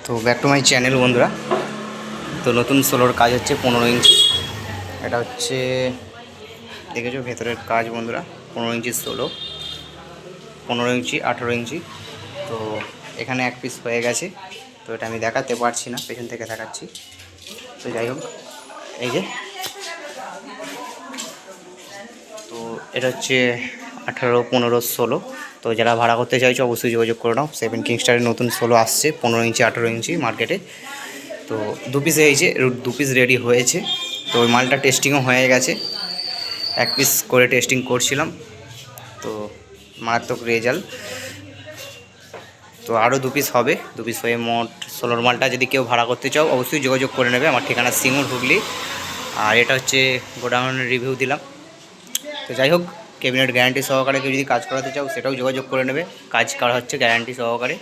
তো back to my channel বন্ধুরা। তো নতুন সোলোর কাজ হচ্ছে 15 ইঞ্চি। এটা হচ্ছে দেখেছো ভেতরের কাজ বন্ধুরা। 15 ইঞ্চি সোলো, 15 ইঞ্চি 18 ইঞ্চি। তো এখানে এক পিস হয়ে গেছে। তো এটা আমি দেখাতে পারছি না, পেছন থেকে দেখাচ্ছি। তো যাই হোক, এই যে তো এটা হচ্ছে 18, 15, 16। তো যারা ভাড়া করতে চাইছো অবশ্যই যোগাযোগ করে নাও। 7 কিংস্টারের নতুন সোলো আসছে 15 ইঞ্চি 18 ইঞ্চি মার্কেটে। তো দু পিস হয়েছে, দু পিস রেডি হয়েছে। তো ওই মালটা টেস্টিংও হয়ে গেছে, এক পিস করে টেস্টিং করছিলাম। তো মারাত্মক রেজাল্ট। তো আরও দু পিস হবে, দু পিস হয়ে মোট 16 মালটা। যদি কেউ ভাড়া করতে চাও অবশ্যই যোগাযোগ করে নেবে। আমার ঠিকানা সিঙ্গুর, হুগলি। আর এটা হচ্ছে গোডাউনের রিভিউ দিলাম। তো যাই হোক, ক্যাবিনেট গ্যারান্টি সহকারে কেউ যদি কাজ করাতে চাও সেটাও যোগাযোগ করে নেবে। কাজ করা হচ্ছে গ্যারান্টি সহকারে।